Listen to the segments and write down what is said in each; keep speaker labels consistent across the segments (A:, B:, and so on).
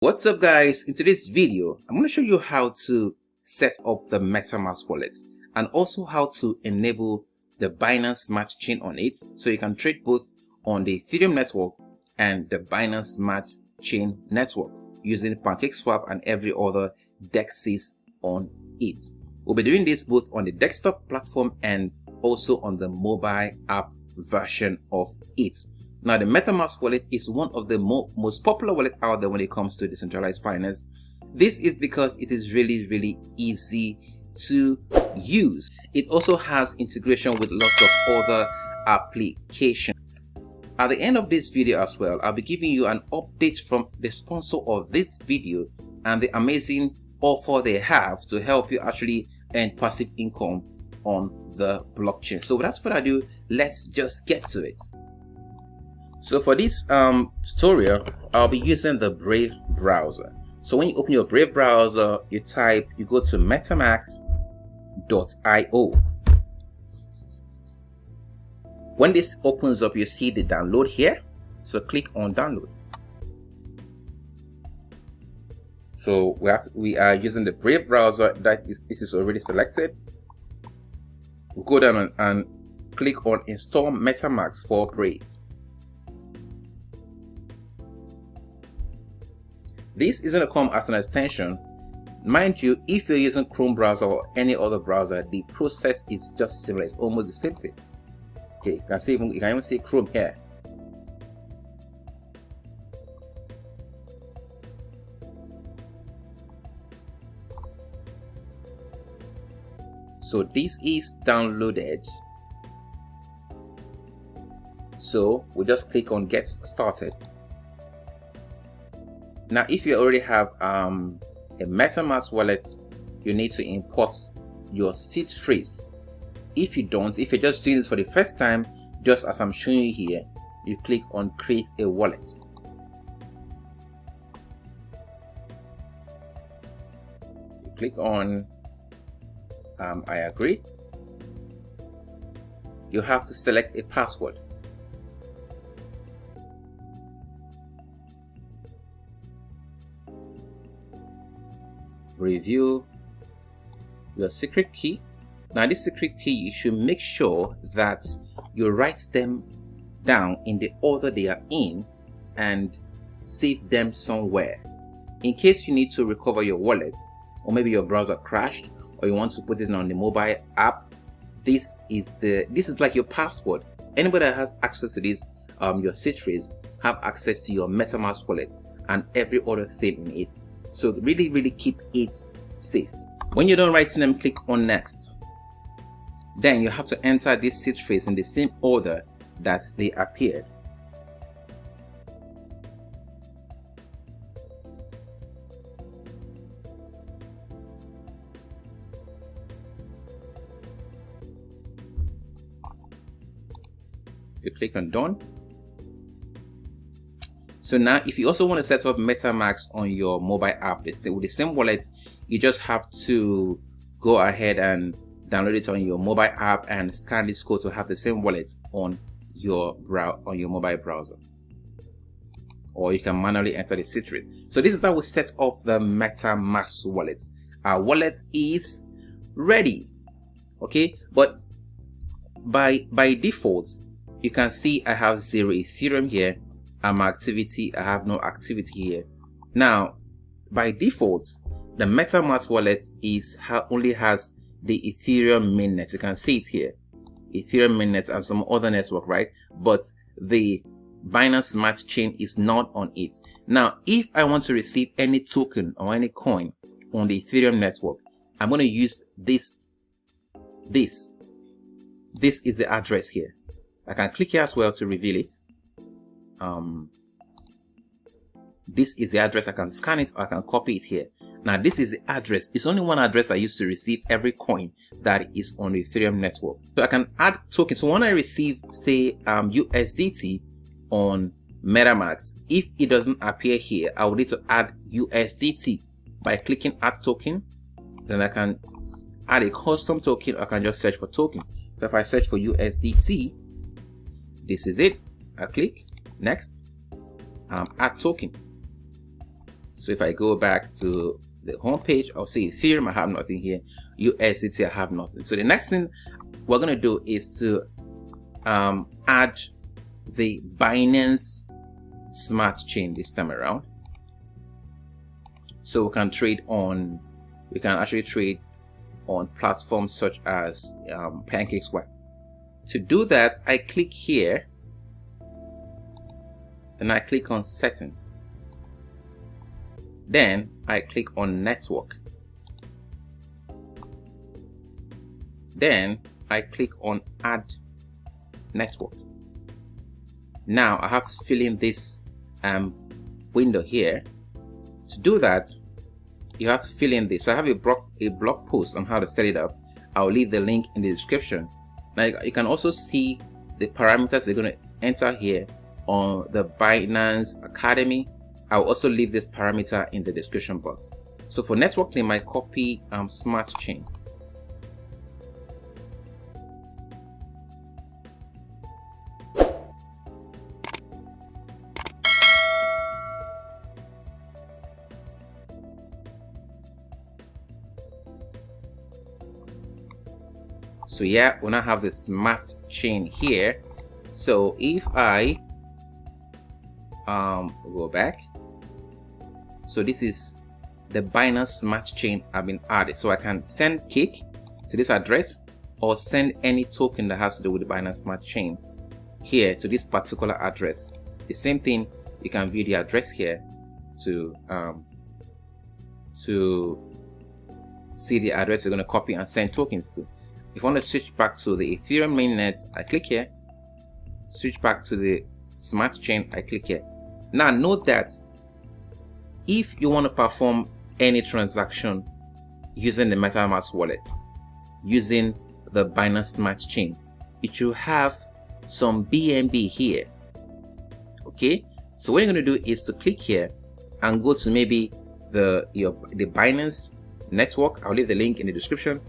A: What's up guys, in today's video I'm going to show you how to set up the MetaMask wallet and also how to enable the Binance Smart Chain on it so you can trade both on the Ethereum network and the Binance Smart Chain network using PancakeSwap and every other DEXs on it. We'll be doing this both on the desktop platform and also on the mobile app version of it. Now, the MetaMask wallet is one of the most popular wallets out there when it comes to decentralized finance. This is because it is really easy to use. It also has integration with lots of other applications. At the end of this video as well, I'll be giving you an update from the sponsor of this video and the amazing offer they have to help you actually earn passive income on the blockchain. So without further ado, let's just get to it. So for this tutorial, I'll be using the Brave browser. So when you open your Brave browser, you go to metamask.io. When this opens up, you see the download here. So click on download. So we are using the Brave browser. This is already selected. We'll go down and click on install MetaMask for Brave. This is going to come as an extension. Mind you, if you're using Chrome browser or any other browser, the process is just similar. It's almost the same thing. Okay, you can even see Chrome here. So this is downloaded. So we just click on get started. Now, if you already have a MetaMask wallet, you need to import your seed phrase. If you don't, if you're just doing it for the first time, just as I'm showing you here, you click on create a wallet. You click on I agree. You have to select a password. Review your secret key. Now, this secret key, you should make sure that you write them down in the order they are in and save them somewhere. In case you need to recover your wallet, or maybe your browser crashed, or you want to put it on the mobile app, this is like your password. Anybody that has access to this, your seed phrase, have access to your MetaMask wallet and every other thing in it. So really keep it safe. When you're done writing them, click on next. Then you have to enter this seed phrase in the same order that they appeared. You click on done. So now, if you also want to set up MetaMask on your mobile app with the same wallet, you just have to go ahead and download it on your mobile app and scan this code to have the same wallet on your mobile browser. Or you can manually enter the seed phrase. So this is how we set up the MetaMask wallet. Our wallet is ready. Okay, but by default, you can see I have 0 Ethereum here. My activity, I have no activity here. Now, by default, the MetaMask wallet only has the Ethereum mainnet. You can see it here, Ethereum mainnet and some other network, right? But the Binance Smart Chain is not on it. Now, if I want to receive any token or any coin on the Ethereum network, I'm going to use this. This is the address here. I can click here as well to reveal it. This is the address. I can scan it or I can copy it here. Now, this is the address. It's only one address I use to receive every coin that is on the Ethereum network. So I can add tokens. So when I receive, say, USDT on MetaMask, if it doesn't appear here, I will need to add USDT by clicking add token. Then I can add a custom token, or I can just search for token. So if I search for USDT, this is it. I click next, add token. So if I go back to the home page, I'll see Ethereum, I have nothing here. USDT, I have nothing. So the next thing we're going to do is to add the Binance Smart Chain this time around. So we can actually trade on platforms such as PancakeSwap. To do that, I click here, then I click on Settings. Then I click on Network. Then I click on Add Network. Now I have to fill in this window here. To do that, you have to fill in this. So I have a blog post on how to set it up. I'll leave the link in the description. Now you can also see the parameters you're going to enter here on the Binance Academy. I'll also leave this parameter in the description box. So for network name, I copy Smart Chain. So yeah, we now have the Smart Chain here. So if I go back, so this is the Binance Smart Chain have been added. So I can send cake to this address or send any token that has to do with the Binance Smart Chain here to this particular address. The same thing, you can view the address here to see the address you're going to copy and send tokens to. If I want to switch back to the Ethereum mainnet, I click here. Switch back to the Smart Chain, I click here. Now note that if you want to perform any transaction using the MetaMask wallet, using the Binance Smart Chain, it should have some BNB here. Okay, so what you're going to do is to click here and go to maybe the Binance network. I'll leave the link in the description.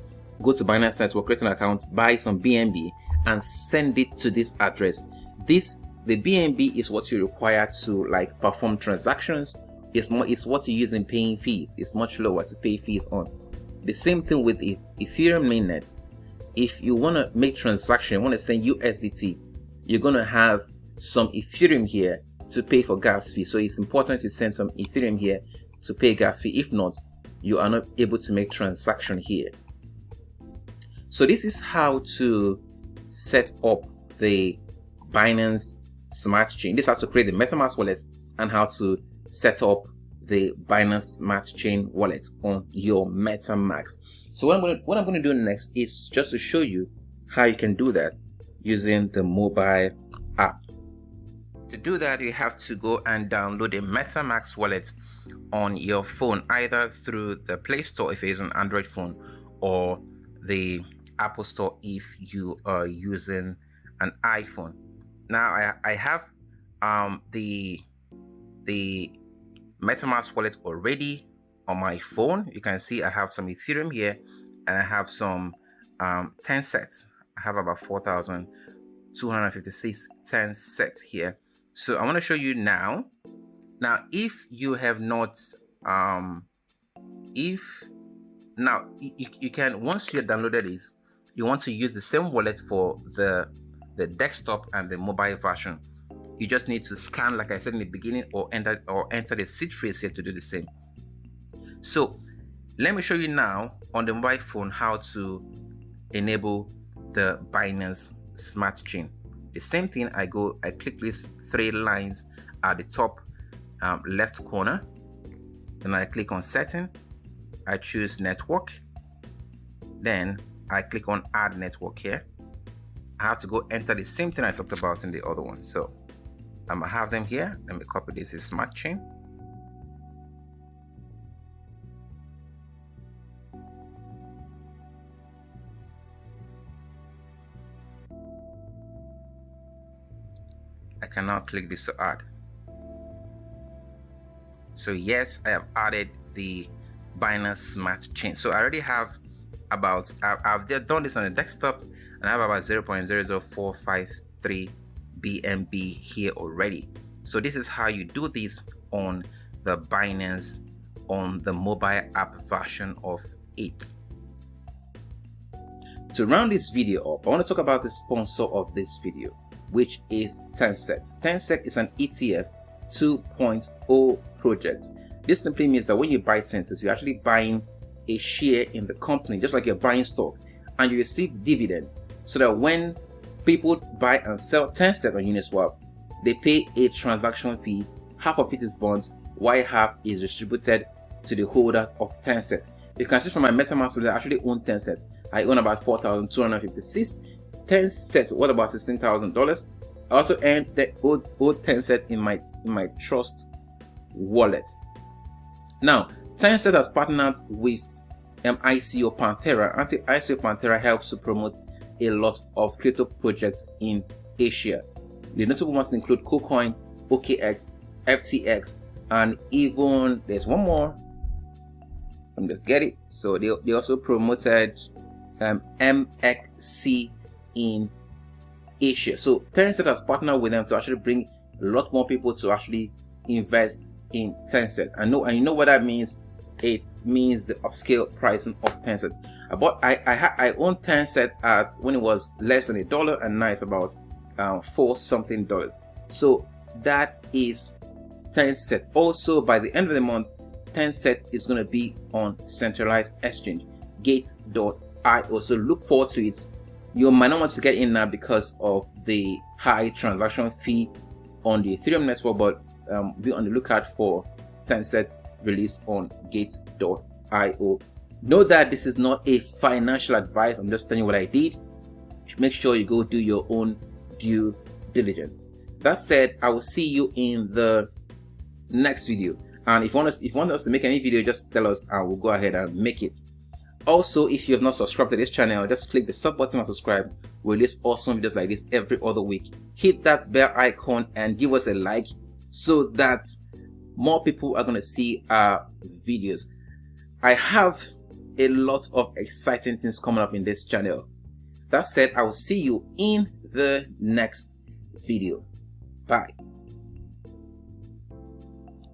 A: Go to Binance network, create an account, buy some BNB and send it to this address. The BNB is what you require to like perform transactions. It's what you use in paying fees. It's much lower to pay fees on. The same thing with the Ethereum mainnet. If you want to make transaction, you want to send USDT, you're going to have some Ethereum here to pay for gas fee. So it's important to send some Ethereum here to pay gas fee. If not, you are not able to make transaction here. So this is how to set up the Binance Smart Chain. This is how to create the MetaMask wallet and how to set up the Binance Smart Chain wallet on your MetaMask. So what I'm going to do next is just to show you how you can do that using the mobile app. To do that, you have to go and download a MetaMask wallet on your phone, either through the Play Store if it's an Android phone, or the Apple Store if you are using an iPhone. Now I have the MetaMask wallet already on my phone. You can see I have some Ethereum here and I have some 10 sets. I have about 4,256 10 sets here. So I want to show you now. Now, if you have not, you can, once you downloaded this, you want to use the same wallet for the desktop and the mobile version. You just need to scan, like I said in the beginning, or enter the seed phrase here to do the same. So let me show you now on the mobile phone how to enable the Binance Smart Chain. The same thing, I click these 3 lines at the top left corner, then I click on Setting, I choose Network, then I click on Add Network here. I have to go enter the same thing I talked about in the other one. So I'm gonna have them here. Let me copy this is Smart Chain. I can now click this to add. So yes, I have added the Binance Smart Chain. So I already have about, I've done this on the desktop, and I have about 0.00453 BNB here already. So this is how you do this on the Binance on the mobile app version of it. To round this video up, I want to talk about the sponsor of this video, which is Tencent. Tencent is an ETF 2.0 project. This simply means that when you buy Tencent, you're actually buying a share in the company, just like you're buying stock, and you receive dividend, so that when people buy and sell Tencent on Uniswap, they pay a transaction fee. Half of it is bonds, while half is distributed to the holders of Tencent. You can see from my MetaMask that I actually own Tencent. I own about 4,256. Tencent, what about $16,000? I also earned the old Tencent in my trust wallet. Now, Tencent has partnered with ICO Panthera. ICO Panthera helps to promote a lot of crypto projects in Asia. The notable ones include KuCoin, OKX, FTX, and even there's one more. Let me just get it. So they also promoted MXC in Asia. So Tencent has partnered with them to actually bring a lot more people to actually invest in Tencent. And you know what that means? It means the upscale pricing of Tencent. I own Tencent at when it was less than $1, and now it's about $4 something. So that is Tencent. Also, by the end of the month, Tencent is going to be on centralized exchange, Gate.io. So look forward to it. You might not want to get in now because of the high transaction fee on the Ethereum network, but be on the lookout for Tencent's release on Gate.io. Know that this is not a financial advice. I'm just telling you what I did. Make sure you go do your own due diligence. That said, I will see you in the next video. And if you want us to make any video, just tell us and we'll go ahead and make it. Also, if you have not subscribed to this channel, just click the sub button and subscribe. We release awesome videos like this every other week. Hit that bell icon and give us a like so that more people are going to see our videos. I have a lot of exciting things coming up in this channel. That said, I will see you in the next video. Bye.